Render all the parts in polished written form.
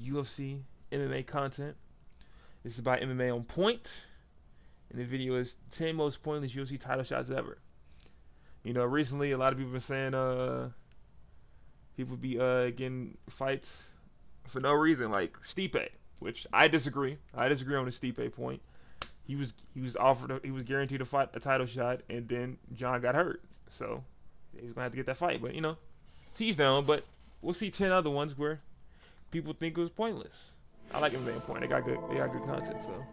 UFC MMA content. This is by MMA on Point, and the video is 10 most pointless UFC title shots ever. You know, recently a lot of people have been saying people be getting fights for no reason, like Stipe, which I disagree. I disagree on the Stipe point. He was guaranteed to fight a title shot, and then John got hurt, so he was gonna have to get that fight. But you know, tease down. But we'll see 10 other ones where people think it was pointless. I like MMA Point. They got good content. So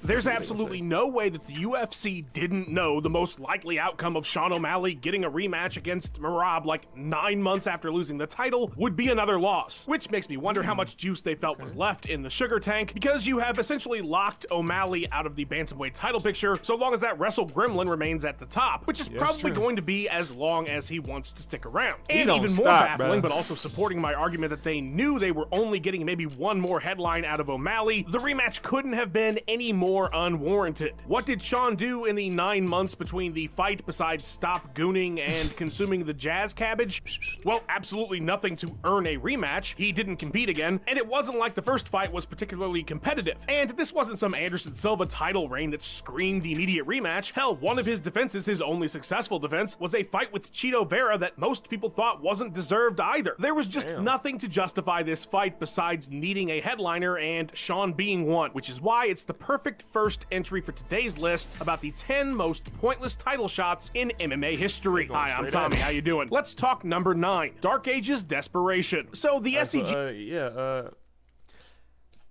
There's absolutely no way that the UFC didn't know the most likely outcome of Sean O'Malley getting a rematch against Merab like 9 months after losing the title would be another loss, which makes me wonder how much juice they felt was left in the sugar tank, because you have essentially locked O'Malley out of the bantamweight title picture so long as that Wrestle Gremlin remains at the top, which is probably going to be as long as he wants to stick around. And even more baffling, but also supporting my argument that they knew they were only getting maybe one more headline out of O'Malley, the rematch couldn't have been any more unwarranted. What did Sean do in the 9 months between the fight besides stop gooning and consuming the jazz cabbage? Well, absolutely nothing to earn a rematch. He didn't compete again, and it wasn't like the first fight was particularly competitive. And this wasn't some Anderson Silva title reign that screamed immediate rematch. Hell, one of his defenses, his only successful defense, was a fight with Chito Vera that most people thought wasn't deserved either. There was just nothing to justify this fight besides needing a headliner and Sean being one, which is why it's the perfect first entry for today's list about the 10 most pointless title shots in MMA history. Hi, I'm Tommy. How you doing? Let's talk number 9, Dark Ages Desperation. So the SEG...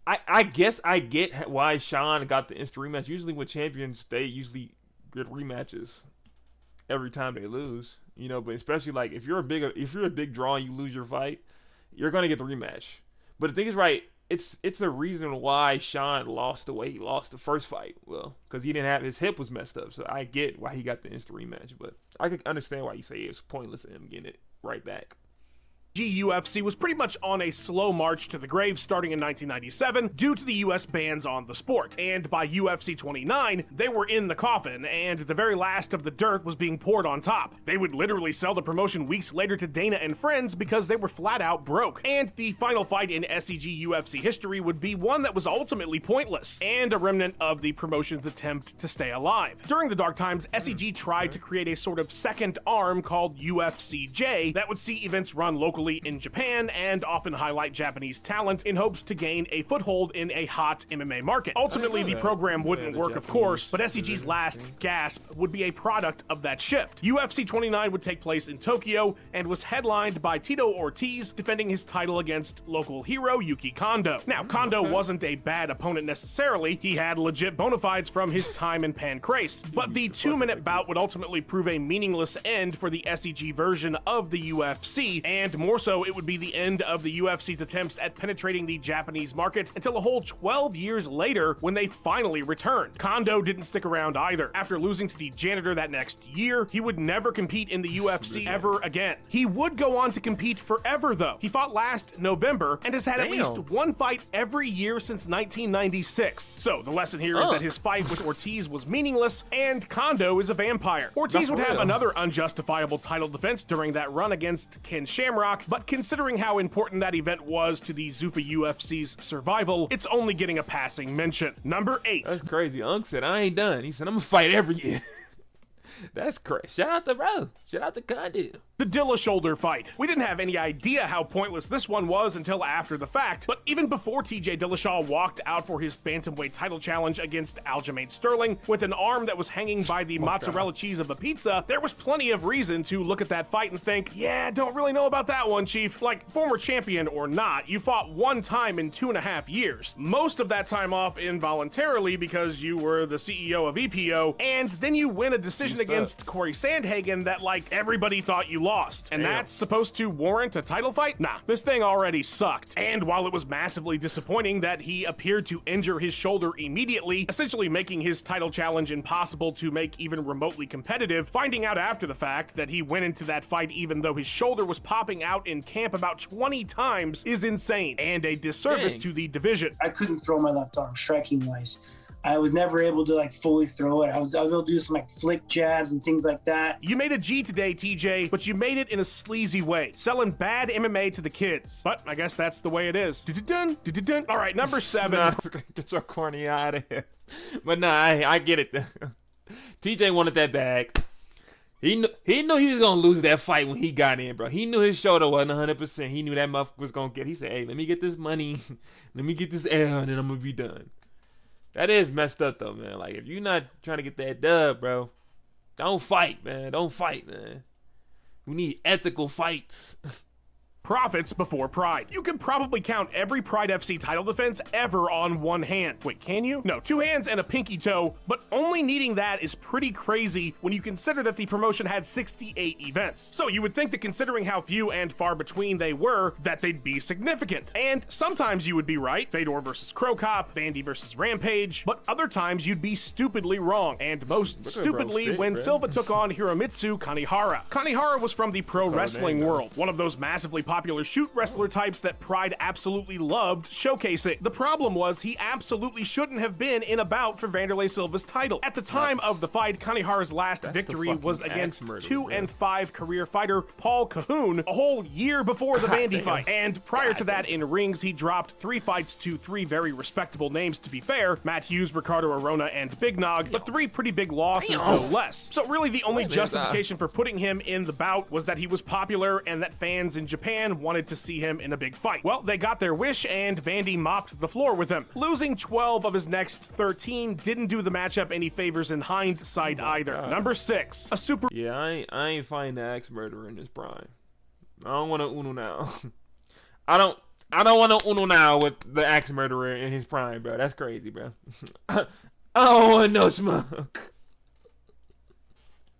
I guess I get why Sean got the instant rematch. Usually with champions, they usually get rematches every time they lose. You know, but especially like if you're a big draw and you lose your fight, you're gonna get the rematch. But the thing is, right, it's a reason why Sean lost the way he lost the first fight. Well, because he didn't have, his hip was messed up. So I get why he got the instant rematch, but I could understand why you say it's pointless in him getting it right back. UFC was pretty much on a slow march to the grave starting in 1997 due to the US bans on the sport, and by UFC 29 they were in the coffin and the very last of the dirt was being poured on top. They would literally sell the promotion weeks later to Dana and friends because they were flat out broke, and the final fight in SEG UFC history would be one that was ultimately pointless and a remnant of the promotion's attempt to stay alive. During the dark times, SEG tried to create a sort of second arm called UFCJ that would see events run locally in Japan and often highlight Japanese talent in hopes to gain a foothold in a hot MMA market. Ultimately, the program wouldn't work, of course, but SEG's last gasp would be a product of that shift. UFC 29 would take place in Tokyo and was headlined by Tito Ortiz defending his title against local hero Yuki Kondo. Now, Kondo wasn't a bad opponent necessarily. He had legit bona fides from his time in Pancrase, but the 2-minute bout would ultimately prove a meaningless end for the SEG version of the UFC, and more so, it would be the end of the UFC's attempts at penetrating the Japanese market until a whole 12 years later when they finally returned. Kondo didn't stick around either. After losing to the janitor that next year, he would never compete in the UFC ever again. He would go on to compete forever though. He fought last November and has had at least one fight every year since 1996. So the lesson here is that his fight with Ortiz was meaningless and Kondo is a vampire. Ortiz would have another unjustifiable title defense during that run against Ken Shamrock, but considering how important that event was to the Zuffa UFC's survival, it's only getting a passing mention. Number 8. That's crazy. Unc said, I ain't done. He said, I'm gonna fight every year. That's crazy. Shout out to bro. Shout out to Kondo. The Dilla shoulder fight. We didn't have any idea how pointless this one was until after the fact, but even before TJ Dillashaw walked out for his bantamweight title challenge against Aljamain Sterling with an arm that was hanging by the mozzarella cheese of a pizza, there was plenty of reason to look at that fight and think, yeah, don't really know about that one, Chief. Like, former champion or not, you fought one time in 2.5 years. Most of that time off involuntarily because you were the CEO of EPO, and then you win a decision against Corey Sandhagen that, like, everybody thought you lost. And that's supposed to warrant a title fight? Nah, this thing already sucked. And while it was massively disappointing that he appeared to injure his shoulder immediately, essentially making his title challenge impossible to make even remotely competitive, finding out after the fact that he went into that fight even though his shoulder was popping out in camp about 20 times is insane and a disservice to the division. I couldn't throw my left arm striking wise. I was never able to like fully throw it. I was able to do some like flick jabs and things like that. You made a G today, TJ, but you made it in a sleazy way, selling bad MMA to the kids. But I guess that's the way it is. Dun-dun-dun. All right, number 7. Nah, get your corny out of here. But nah, I get it. TJ wanted that bag. He knew he was gonna lose that fight when he got in, bro. He knew his shoulder wasn't 100%. He knew that motherfucker was gonna get. He said, "Hey, let me get this money, let me get this L, and then I'm gonna be done." That is messed up though, man. Like if you're not trying to get that dub, bro, don't fight, man. Don't fight, man. We need ethical fights. Profits before pride. You can probably count every Pride FC title defense ever on one hand. Wait, can you? No, 2 hands and a pinky toe, but only needing that is pretty crazy when you consider that the promotion had 68 events. So you would think that considering how few and far between they were, that they'd be significant. And sometimes you would be right, Fedor versus Crow Cop, Vandy versus Rampage, but other times you'd be stupidly wrong, and most stupidly when Silva took on Hiromitsu Kanehara. Kanehara was from the pro wrestling world, one of those massively popular shoot wrestler types that Pride absolutely loved showcasing. The problem was he absolutely shouldn't have been in a bout for Vanderlei Silva's title. At the time of the fight, Kanehara's last victory was against 2-5 career fighter Paul Cahoon a whole year before the Vandy fight. And prior to that in rings, he dropped 3 fights to 3 very respectable names, to be fair, Matt Hughes, Ricardo Arona, and Big Nog, but 3 pretty big losses no less. So really the only justification for putting him in the bout was that he was popular and that fans in Japan wanted to see him in a big fight. Well, they got their wish and Vandy mopped the floor with him. Losing 12 of his next 13 didn't do the matchup any favors in hindsight either. Number 6, a super... Yeah, I ain't find the axe murderer in his prime. I don't want to Uno now. I don't want to Uno now with the axe murderer in his prime, bro. That's crazy, bro. I don't want no smoke.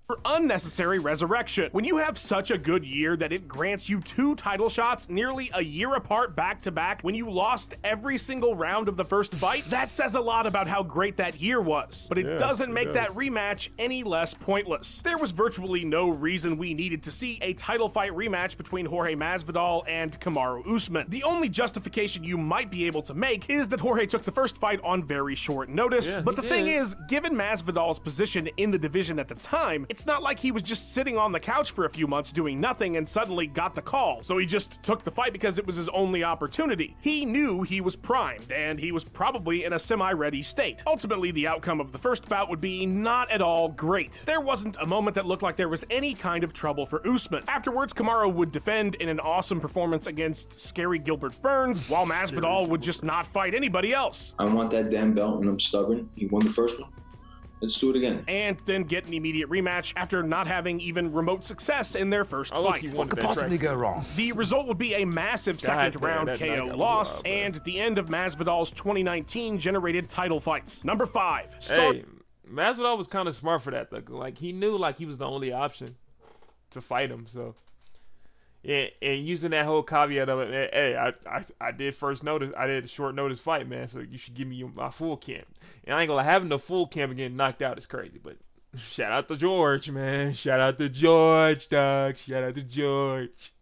For unnecessary resurrection. When you have such a good year that it grants you 2 title shots nearly a year apart back-to-back when you lost every single round of the first fight, that says a lot about how great that year was. But it doesn't make that rematch any less pointless. There was virtually no reason we needed to see a title fight rematch between Jorge Masvidal and Kamaru Usman. The only justification you might be able to make is that Jorge took the first fight on very short notice. But the thing is, given Masvidal's position in the division at the time, it's not like he was just sitting on the couch for a few months doing nothing and suddenly got the call. So he just took the fight because it was his only opportunity. He knew he was primed, and he was probably in a semi-ready state. Ultimately, the outcome of the first bout would be not at all great. There wasn't a moment that looked like there was any kind of trouble for Usman. Afterwards, Kamaru would defend in an awesome performance against scary Gilbert Burns, while Masvidal would just not fight anybody else. I want that damn belt and I'm stubborn. He won the first one. Let's do it again. And then get an immediate rematch after not having even remote success in their first fight. What could possibly go wrong? The result would be a massive second round KO loss and the end of Masvidal's 2019 generated title fights. Number 5. Hey, Masvidal was kind of smart for that though. Like he knew like he was the only option to fight him. So yeah, and using that whole caveat of it, hey, I did first notice, I did a short notice fight, man. So you should give me my full camp. And I ain't gonna lie, having the full camp and getting knocked out is crazy. But shout out to George, man. Shout out to George, dog. Shout out to George.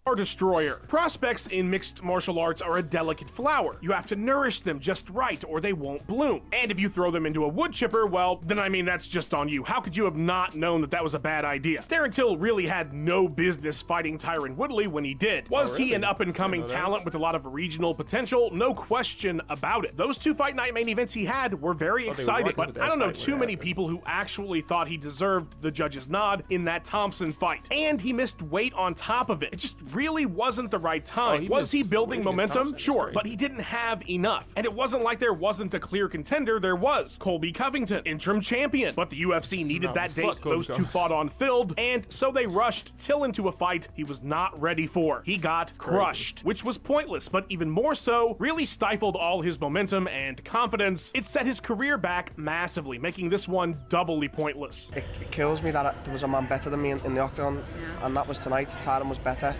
Or destroyer. Prospects in mixed martial arts are a delicate flower. You have to nourish them just right or they won't bloom. And if you throw them into a wood chipper, well, then I mean that's just on you. How could you have not known that that was a bad idea? Darren Till really had no business fighting Tyron Woodley when he did. Was he an up-and-coming talent with a lot of regional potential? No question about it. Those 2 fight night main events he had were very exciting, but I don't know too many people who actually thought he deserved the judge's nod in that Thompson fight. And he missed weight on top of it. It just really wasn't the right time. Was he building momentum? Sure, but he didn't have enough. And it wasn't like there wasn't a clear contender. There was. Colby Covington, interim champion. But the UFC needed that date those 2 fought on filled, and so they rushed Till into a fight he was not ready for. He got crushed, which was pointless, but even more so, really stifled all his momentum and confidence. It set his career back massively, making this one doubly pointless. It kills me that there was a man better than me in the octagon, and that was tonight. Tyron was better.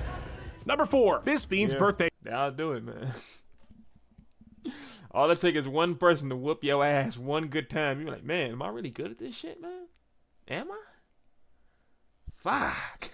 Number 4, Bisping's birthday. I'll do it, man. All it takes is one person to whoop your ass one good time. You're like, man, am I really good at this shit, man? Am I? Fuck.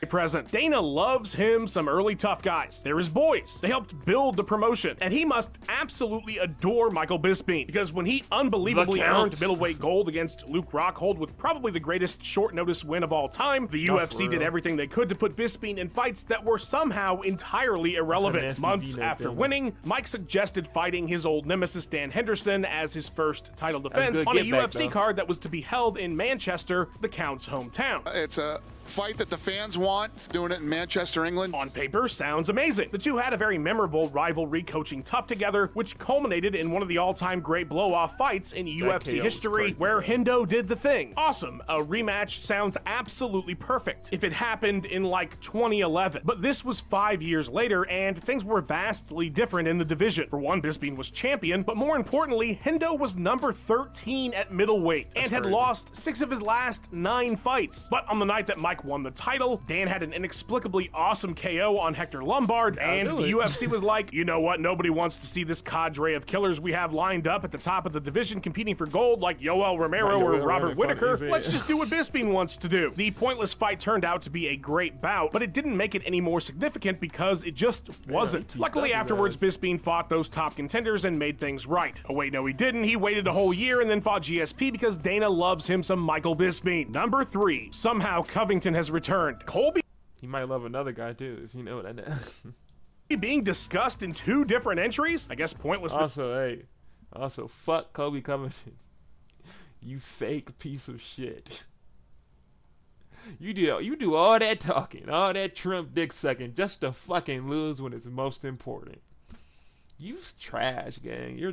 present. Dana loves him some early tough guys. They're his boys. They helped build the promotion, and he must absolutely adore Michael Bisping, because when he unbelievably earned middleweight gold against Luke Rockhold with probably the greatest short notice win of all time, the UFC did everything they could to put Bisping in fights that were somehow entirely irrelevant. Months after winning, Mike suggested fighting his old nemesis Dan Henderson as his first title defense on a UFC card that was to be held in Manchester, the Count's hometown. It's a fight that the fans want, doing it in Manchester, England. On paper, sounds amazing. The two had a very memorable rivalry coaching tough together, which culminated in one of the all-time great blow-off fights in UFC history, where Hendo did the thing. Awesome. A rematch sounds absolutely perfect if it happened in like 2011. But this was 5 years later, and things were vastly different in the division. For one, Bisping was champion, but more importantly, Hendo was number 13 at middleweight and had lost 6 of his last 9 fights. But on the night that Mike won the title, Dan had an inexplicably awesome KO on Hector Lombard, and the UFC was like, you know what, nobody wants to see this cadre of killers we have lined up at the top of the division competing for gold like Yoel Romero or Robert Whittaker. Let's just do what Bisping wants to do. The pointless fight turned out to be a great bout, but it didn't make it any more significant because it just wasn't. Luckily afterwards, Bisping fought those top contenders and made things right. Oh wait, no he didn't. He waited a whole year and then fought GSP because Dana loves him some Michael Bisping. Number 3, somehow Covington has returned. Colby, he might love another guy too, if you know what I know. Being discussed in 2 different entries? I guess pointless. Also, fuck Kobe Covington. You fake piece of shit. You do all that talking, all that Trump dick sucking just to fucking lose when it's most important. You's trash, gang. You're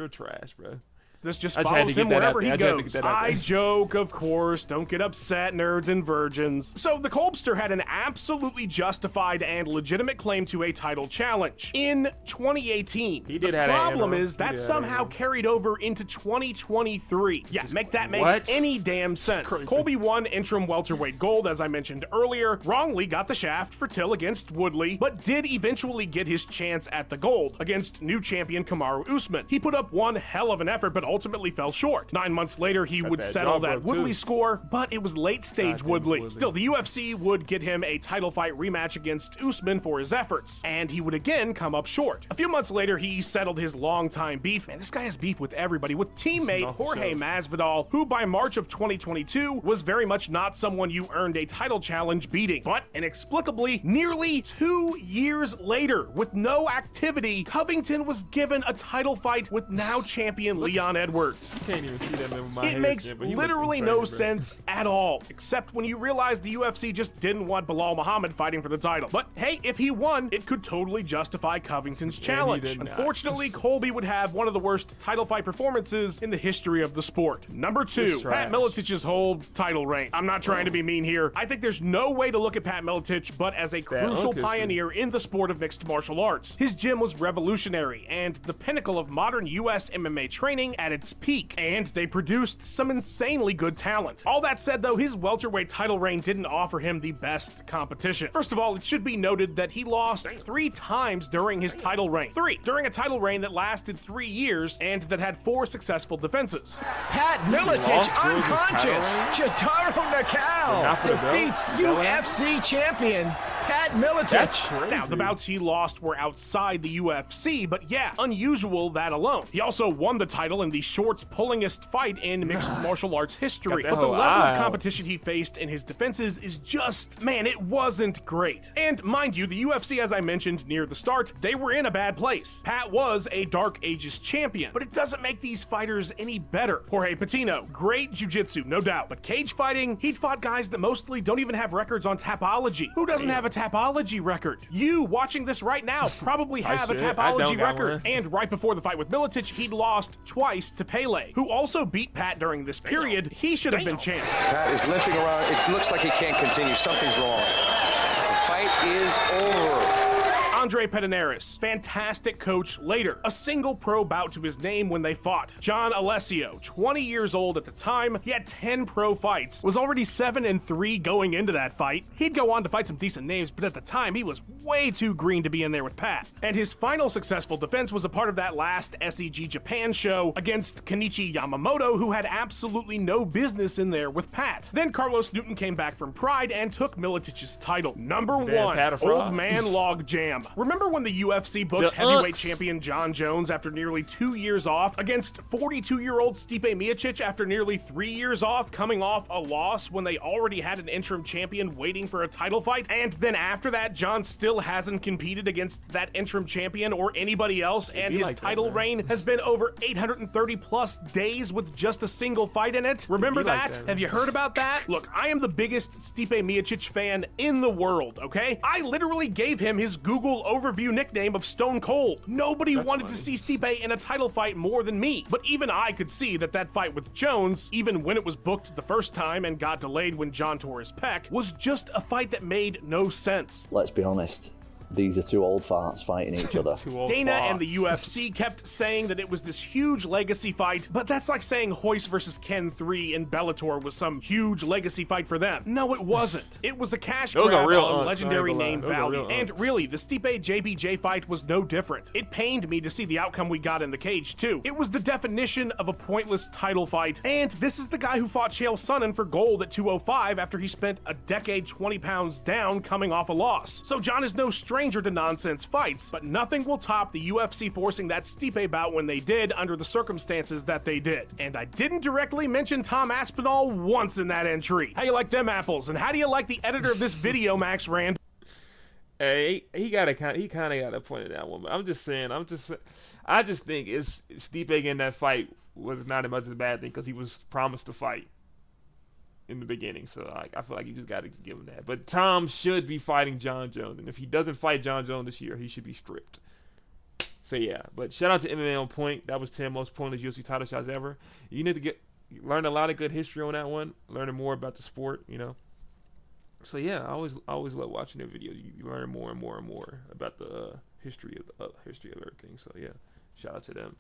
trash, bro. This just follows him wherever he goes. I joke, of course. Don't get upset, nerds and virgins. So the Kolbster had an absolutely justified and legitimate claim to a title challenge in 2018. He did the problem is that somehow carried over into 2023. Yeah, make that make any damn sense. Colby won interim welterweight gold, as I mentioned earlier, wrongly got the shaft for Till against Woodley, but did eventually get his chance at the gold against new champion Kamaru Usman. He put up one hell of an effort, but ultimately fell short. 9 months later, he would settle that Woodley score, but it was late-stage Woodley. Still, the UFC would get him a title fight rematch against Usman for his efforts, and he would again come up short. A few months later, he settled his longtime beef. Man, this guy has beef with everybody, with teammate Jorge Masvidal, who by March of 2022 was very much not someone you earned a title challenge beating. But inexplicably, nearly 2 years later, with no activity, Covington was given a title fight with now champion Leon Edwards. Can't even see that in my head. It makes literally no sense at all, except when you realize the UFC just didn't want Bilal Muhammad fighting for the title. But hey, if he won, it could totally justify Covington's challenge. Unfortunately, Colby would have one of the worst title fight performances in the history of the sport. Number 2, Pat Miletich's whole title reign. I'm not trying to be mean here. I think there's no way to look at Pat Miletich but as a crucial pioneer in the sport of mixed martial arts. His gym was revolutionary and the pinnacle of modern US MMA training at its peak, and they produced some insanely good talent. All that said though, his welterweight title reign didn't offer him the best competition. First of all, it should be noted that he lost 3 times during his title reign. 3 during a title reign that lasted 3 years and that had 4 successful defenses. Pat Miletich unconscious. Jotaro Nakao defeats UFC champion Pat Miletich. Now, the bouts he lost were outside the UFC, but yeah, unusual that alone. He also won the title in the shorts pullingest fight in mixed martial arts history. But the level of competition he faced in his defenses is just, man, it wasn't great. And mind you, the UFC, as I mentioned near the start, they were in a bad place. Pat was a Dark Ages champion, but it doesn't make these fighters any better. Jorge Patino, great jiu-jitsu, no doubt, but cage fighting, he'd fought guys that mostly don't even have records on Tapology. Who doesn't have a Tapology record? You, watching this right now, probably have a Tapology record. And right before the fight with Miletich, he'd lost twice to Pele, who also beat Pat during this period. He should have been champ. Pat is limping around. It looks like he can't continue. Something's wrong. The fight is over. Andre Pederneiras, fantastic coach later. A single pro bout to his name when they fought. John Alessio, 20 years old at the time, he had 10 pro fights, was already 7-3 going into that fight. He'd go on to fight some decent names, but at the time he was way too green to be in there with Pat. And his final successful defense was a part of that last SEG Japan show against Kenichi Yamamoto, who had absolutely no business in there with Pat. Then Carlos Newton came back from Pride and took Miletich's title. Number 1, Old Man Log Jam. Remember when the UFC booked heavyweight champion John Jones after nearly 2 years off against 42-year-old Stipe Miocic after nearly 3 years off, coming off a loss when they already had an interim champion waiting for a title fight? And then after that, John still hasn't competed against that interim champion or anybody else, and his title reign has been over 830 plus days with just a single fight in it. Remember that? Have you heard about that? Look, I am the biggest Stipe Miocic fan in the world, okay? I literally gave him his Google overview nickname of Stone Cold. Nobody wanted to see Stipe in a title fight more than me. But even I could see that that fight with Jones, even when it was booked the first time and got delayed when John tore his pec, was just a fight that made no sense. Let's be honest. These are two old farts fighting each other. Dana and the UFC kept saying that it was this huge legacy fight, but that's like saying Hoist versus Ken 3 in Bellator was some huge legacy fight for them. No, it wasn't. It was a cash grab on legendary name value. And really, the Stipe JBJ fight was no different. It pained me to see the outcome we got in the cage, too. It was the definition of a pointless title fight, and this is the guy who fought Chael Sonnen for gold at 205 after he spent a decade 20 pounds down coming off a loss. So John is no stranger to nonsense fights, but nothing will top the UFC forcing that Stipe bout when they did under the circumstances that they did. And I didn't directly mention Tom Aspinall once in that entry. How you like them apples? And how do you like the editor of this video, Max Rand? Hey, he kind of got a point in that one. But I just think Stipe getting that fight was not as much as a bad thing because he was promised to fight in the beginning, so I feel like you just got to give him that. But Tom should be fighting John Jones, and if he doesn't fight John Jones this year, he should be stripped. So yeah, but shout out to MMA on Point. That was 10 most pointless UFC title shots ever. You need to learn a lot of good history on that one, learning more about the sport, you know. So yeah, I always love watching their videos. You learn more and more and more about the history of everything. So yeah, shout out to them.